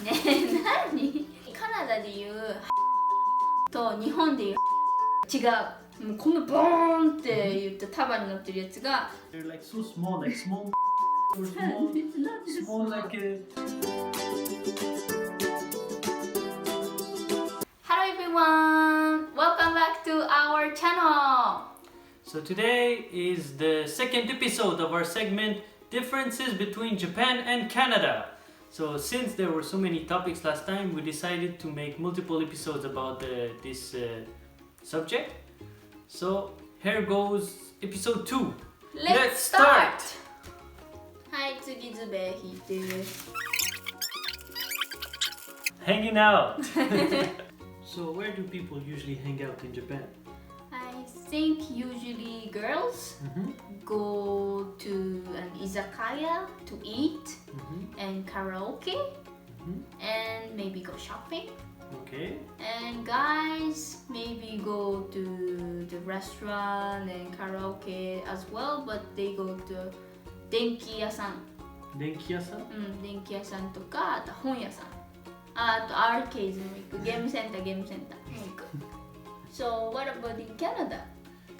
ねえ、何？カナダで言うと日本で言う違う。もうこのボーンって言って束になってるやつが They're like so small, like small or small, It's not this small small. like a... Hello everyone! Welcome back to our channel! So today is the second episode of our segment Differences between Japan and Canada. So since there were so many topics last time, we decided to make multiple episodes about this subject. So here goes episode 2. Let's start! はい、次ズベ引いて。Hanging out! So where do people usually hang out in Japan? I think usually girls go to an izakaya to eat and karaoke and maybe go shopping. Okay. And guys maybe go to the restaurant and karaoke as well, but they go to 電気屋さん。電気屋さん？電気屋さんとか、あと本屋さん。あとアーケードも行く。ゲームセンターも行く。So what about in Canada?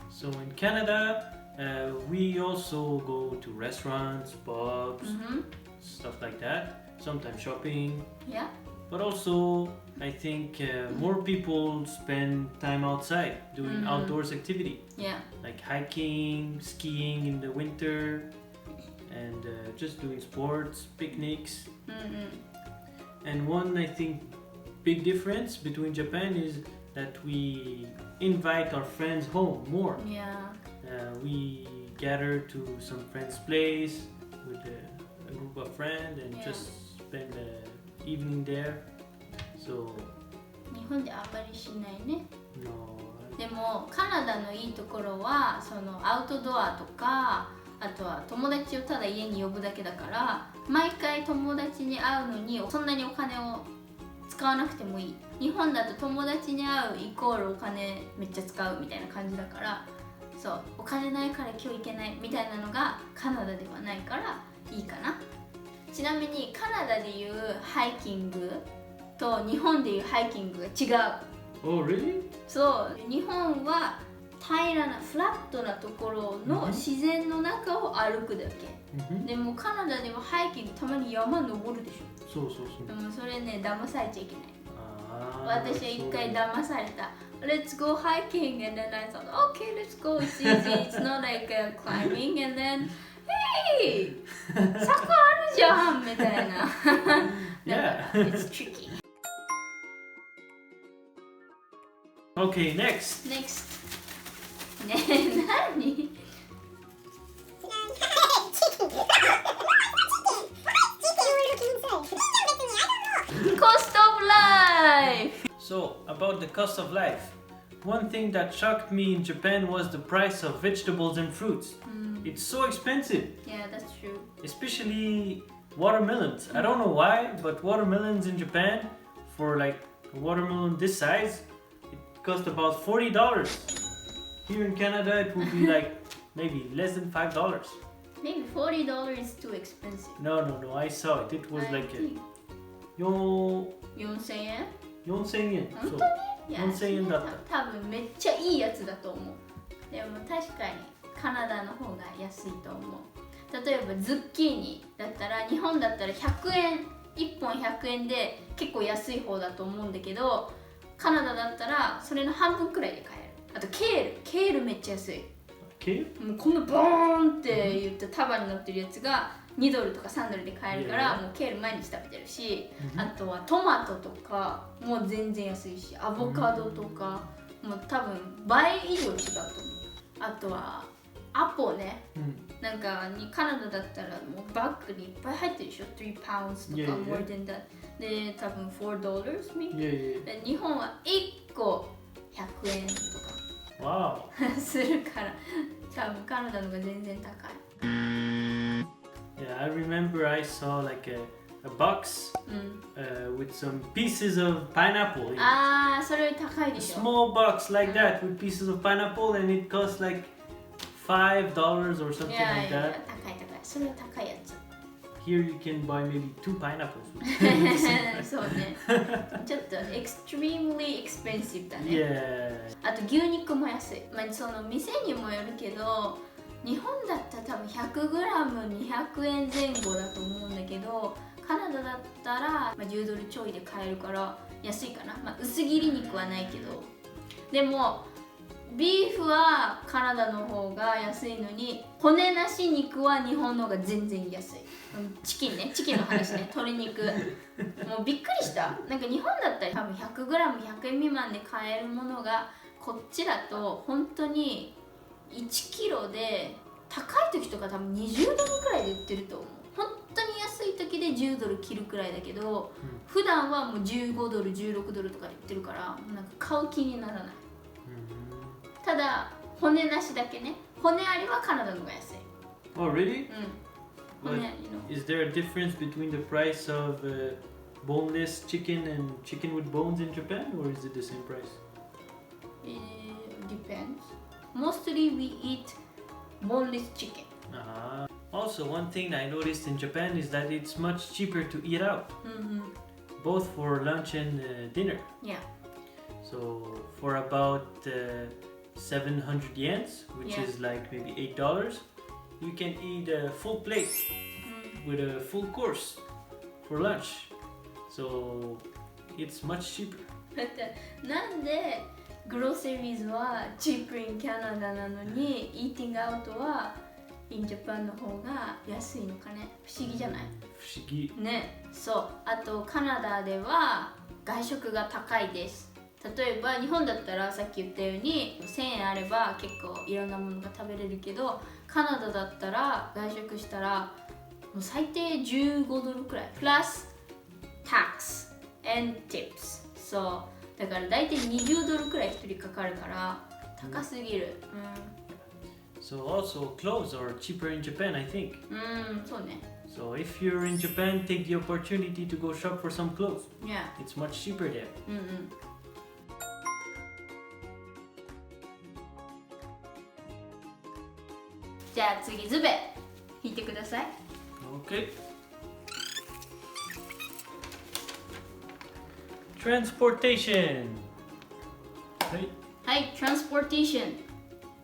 So in Canada, we also go to restaurants, pubs, stuff like that. Sometimes shopping. Yeah. But also, I think more people spend time outside doing outdoors activity. Yeah. Like hiking, skiing in the winter, and just doing sports, picnics. And one, I think, big difference between Japan is that we invite our friends home more. Yeah. We gather to some friend's place with a group of friends and just spend the evening there. So 日本であまりしないね。 no. でもカナダのいいところはそのアウトドアとか、あとは友達をただ家に呼ぶだけだから、毎回友達に会うのにそんなにお金を使わなくてもいい。日本だと友達に会うイコールお金めっちゃ使うみたいな感じだから、そうお金ないから今日行けないみたいなのがカナダではないからいいかな。ちなみにカナダでいうハイキングと日本でいうハイキングが違う。Oh, really? そう日本は平らなフラットなところの自然の中を歩くだけ、でもカナダではハイキングたまに山登るでしょ。そうそうそう。でもそれね騙されちゃいけない。あ私は一回騙された。Let's go hiking and then I thought, okay, let's go. It's easy. It's not like climbing and then, hey, 坂あるじゃんみたいな。Yeah. It's tricky. Okay, next. Next. ねえ、何？Cost of life! So, about the cost of life. One thing that shocked me in Japan was the price of vegetables and fruits. It's so expensive. Yeah, that's true. Especially watermelons. I don't know why, but watermelons in Japan, for like a watermelon this size, it cost about $40. Here in Canada, it would be like maybe less than $5. Maybe $40 is too expensive. No, I saw it. It was I like think. 4000円? 4000円. 本当に？いや、 4000円だった。多分めっちゃいいやつだと思う。でも確かにカナダの方が安いと思う。例えばズッキーニだったら日本だったら100円1本100円で結構安い方だと思うんだけど、カナダだったらそれの半分くらいで買える。あとケールめっちゃ安い。ケール？もうこのボーンって言って束になってるやつが$2とか$3で買えるから、もうケール毎日食べてるし、あとはトマトとかもう全然安いし、アボカドとかもう多分倍以上違うと思う。あとはアポね、なんかカナダだったらもうバッグにいっぱい入ってるでしょ。3 pounds とか more than that で多分$4 maybe、で日本は1個100円とかするから多分カナダのが全然高い。Yeah, I remember I saw like a box with some pieces of pineapple in it. ああ、それより高いで A しょ。 small box like that with pieces of pineapple and it cost like $5 or something like that. 高い。それは高いやつ。here you can buy maybe 2 pineapples. With the same price. そうね。ちょっと extremely expensive だね。 Yeah. あと牛肉も安い。まあその店にもよるけど、日本だったら多分 100g200 円前後だと思うんだけど、カナダだったら、まあ、10ドルちょいで買えるから安いかな。まあ薄切り肉はないけど。でもビーフはカナダの方が安いのに、骨なし肉は日本の方が全然安い。チキンね、チキンの話ね、鶏肉。もうびっくりした。なんか日本だったら多分 100g100 円未満で買えるものが、こっちだと本当に1キロで高い時とか多分20ドルくらいで売ってると思う。本当に安い時で10ドル切るくらいだけど、普段はもう15ドル16ドルとかで売ってるから、なんか買う気にならない。ただ骨なしだけね、骨ありはカナダの方が安い。 Oh, really? 骨あ But りの is there a difference between the price of boneless chicken and chicken with bones in Japan, or is it the same price? Depends. Mostly we eat boneless chicken. Also, one thing I noticed in Japan is that it's much cheaper to eat out, both for lunch and dinner. Yeah. So for about 700 yens, which Yeah. is like maybe $8, you can eat a full plate with a full course for lunch. So it's much cheaper. だってなんでグロセリーズはチープインキャナダなのにイーティングアウトはインジャパンの方が安いのかね。不思議じゃない？不思議。ね。そう。あとカナダでは外食が高いです。例えば日本だったらさっき言ったように1000円あれば結構いろんなものが食べれるけど、カナダだったら外食したらもう最低15ドルくらいプラスtax and tips。そうだから大体20ドルくらい1人かかるから高すぎる。So also clothes are cheaper in Japan, I think. そうね。So if you're in Japan, take the opportunity to go shop for some clothes. Yeah. It's much cheaper there. じゃあ次ズベ引いてください。 Okay. Transportation. はい。はい、transportation。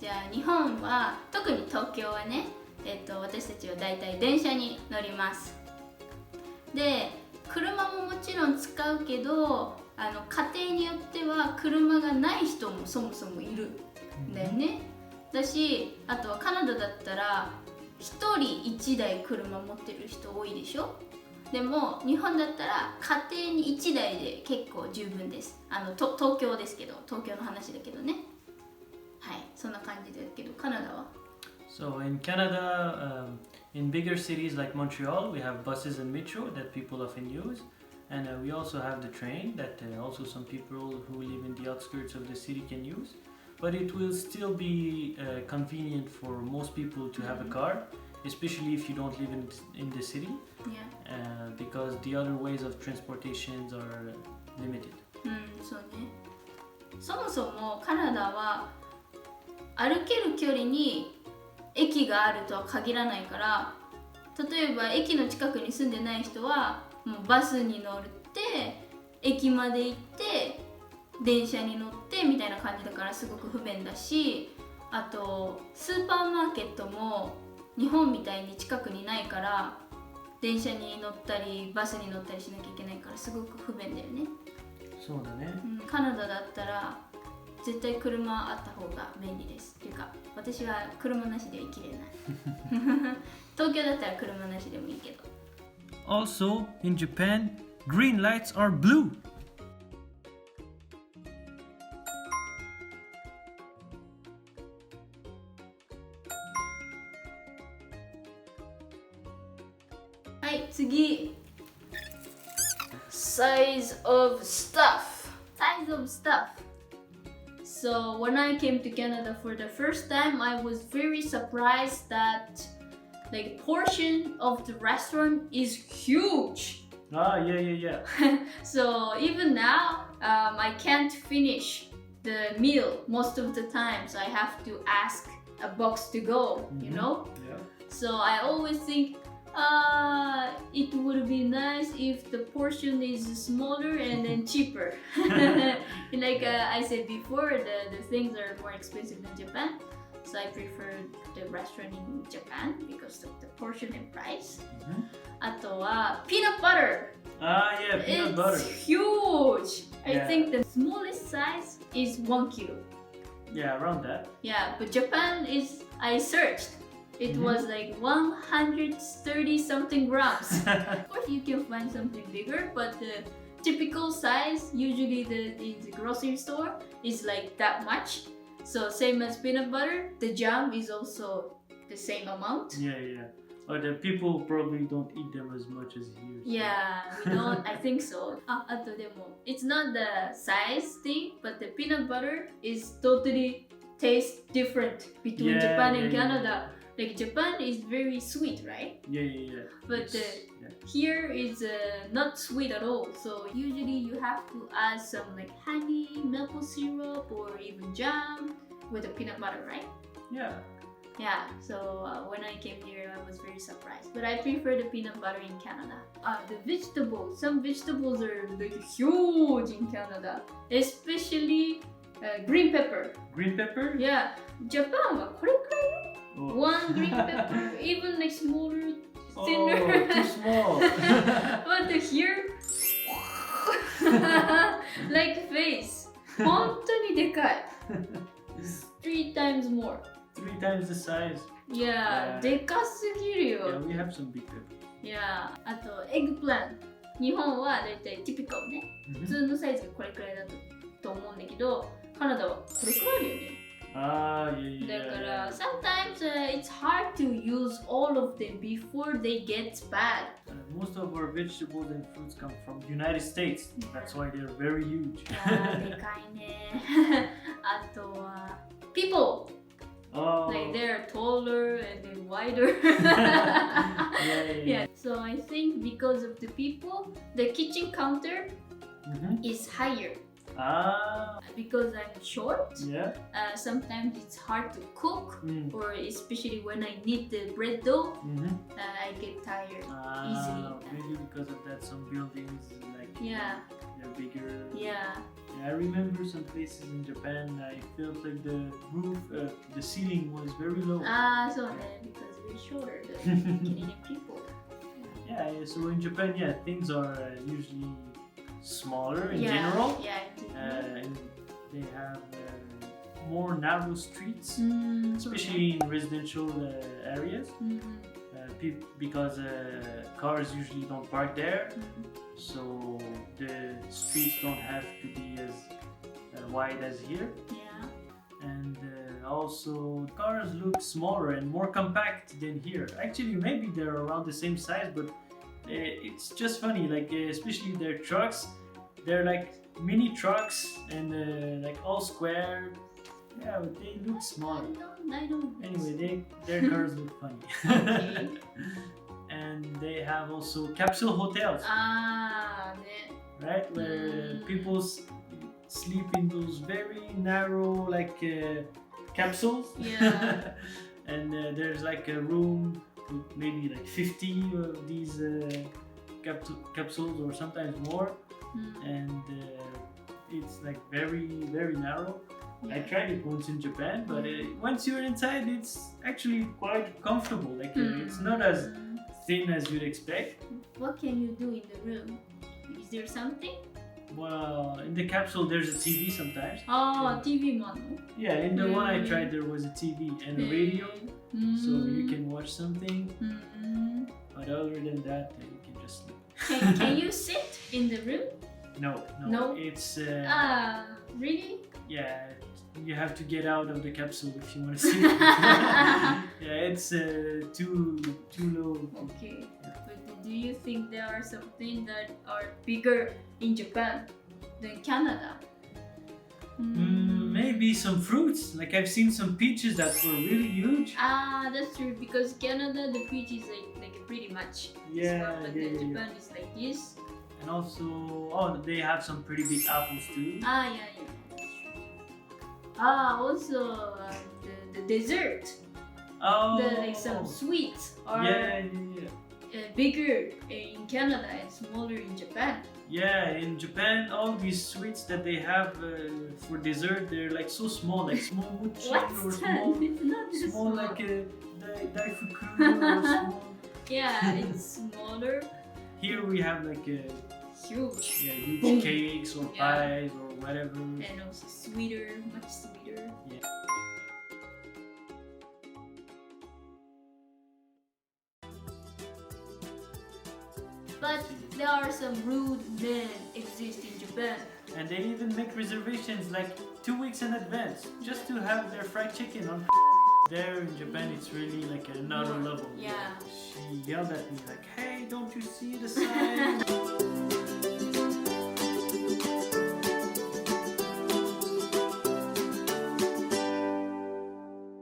じゃあ日本は特に東京はね、私たちはだいたい電車に乗ります。で、車ももちろん使うけど、家庭によっては車がない人もそもそもいるんだよね。だし、あとはカナダだったら1人1台車持ってる人多いでしょ。でも日本だったら家庭に1台で結構十分です。東京ですけど、東京の話だけどね。はい、そんな感じだけど、カナダは So in Canada, in bigger cities like Montreal, we have buses and metro that people often use. And we also have the train that also some people who live in the outskirts of the city can use. But it will still be convenient for most people to have a car, especially if you don't live in the city, because the other ways of transportations are limited. そうね。そもそもカナダは歩ける距離に駅があるとは限らないから、例えば駅の近くに住んでない人はもうバスに乗って駅まで行って電車に乗ってみたいな感じだからすごく不便だし、あとスーパーマーケットも日本みたいに近くにないから電車に乗ったりバスに乗ったりしなきゃいけないからすごく不便だよね。そうだね。カナダだったら絶対車あった方が便利です。っていうか私は車なしでは生きれない東京だったら車なしでもいいけど。 Also, in Japan, green lights are blue. はい、次 Size of stuff. Size of stuff. So when I came to Canada for the first time, I was very surprised that the portion of the restaurant is huge. Yeah. So even now, I can't finish the meal most of the time. So I have to ask a box to go, you know? Yeah. So I always think, It would be nice if the portion is smaller and then cheaper. Like I said before, the things are more expensive than Japan. So I prefer the restaurant in Japan because of the portion and price. あとは peanut butter. Yeah, peanut butter. It's huge. I Yeah. think the smallest size is 1 kilo. Yeah, around that. Yeah, but Japan is, I searched. It was like 130 something grams. Of course, you can find something bigger, but the typical size, usually in the grocery store, is like that much. So same as peanut butter, the jam is also the same amount. Yeah. But the people probably don't eat them as much as here. Yeah, we don't. I think so. あとでも it's not the size thing, but the peanut butter is totally taste different between Yeah, Japan and yeah, Canada. Like Japan is very sweet, right? Yeah. But Yeah. here is not sweet at all. So usually you have to add some like honey, maple syrup, or even jam with the peanut butter, right? Yeah. Yeah, so when I came here, I was very surprised. But I prefer the peanut butter in Canada. The vegetables, some vegetables are like huge in Canada, especially green pepper. Green pepper? Yeah, Japan はこれくらいよ。Oh. One green pepper, even like smaller, Oh, thinner. too small. But here, like face. 本当にでかい。3 times more. 3 times the size. Yeah, Yeah. でかすぎる Yeah, よ。we have some big pepper. Yeah, あと、エッグプラン。日本はだいたいティピカルね。普通のサイズがこれくらいだと思うんだけど、カナダはこれくらいあるよね。Yeah. だから、sometimes it's hard to use all of them before they get bad. Most of our vegetables and fruits come from United States. That's why they're very huge. でかいね。あとは、people. Oh. Like they're taller and then wider. Yeah. So I think because of the people, the kitchen counter Mhm. is higher. Ah. Because I'm short, Yeah. sometimes it's hard to cook, Mm. or especially when I need the bread dough, Mhm. I get tired. Ah, maybe because of that, some buildings like Yeah. they're bigger. Yeah. Yeah, I remember some places in Japan. I felt like the roof, the ceiling was very low. So because we're shorter than Canadian people. Yeah. So in Japan, yeah, things are usually smaller in Yeah. general. Yeah. And they have more narrow streets, そうね。 especially in residential areas, うん because cars usually don't park there, so the streets don't have to be as wide as here. Yeah. And also, cars look smaller and more compact than here. Actually, maybe they're around the same size, but it's just funny, like especially their trucks, they're like mini trucks and like all square. Yeah, but they look smaller. I don't. Anyway, their cars look funny. Okay. And they have also capsule hotels, ね。 right? Where people sleep in those very narrow like capsules. Yeah. And there's like a room with maybe like 50 of these capsules or sometimes more. And it's like very narrow. I tried it once in Japan, but once you're inside, it's actually quite comfortable. Like it's not as thin as you'd expect. What can you do in the room? Is there something? Well, in the capsule, there's a TV sometimes. TV もあるの Yeah, in the one I tried, there was a TV and a radio, so you can watch something. But other than that, you can just sleep. Can you sit in the room? No. It's Really? yeah. You have to get out of the capsule if you want to see it. Yeah, it's too low. Okay. But do you think there are some things that are bigger in Japan than Canada? Maybe some fruits. Like I've seen some peaches that were really huge. That's true, because Canada the peach is like pretty much. Yeah, but yeah, then yeah. Japan is like this. And also, they have some pretty big apples too. Yeah. Also the dessert. Oh. Like some sweets are Yeah. bigger in Canada and smaller in Japan. Yeah, in Japan, all these sweets that they have for dessert, they're like so small, like small mochi What's or that? small, It's not this small small. like daifuku or small. Yeah, it's smaller. Here we have like Huge. yeah, huge Boom. cakes or Yeah. pies or whatever. And also sweeter, much sweeter. But there are some rude men exist in Japan. And they even make reservations like 2 weeks in advance just to have their fried chicken on. There in Japan, it's really like another level. Yeah. She yelled at me like, "Hey, don't you see the sign?"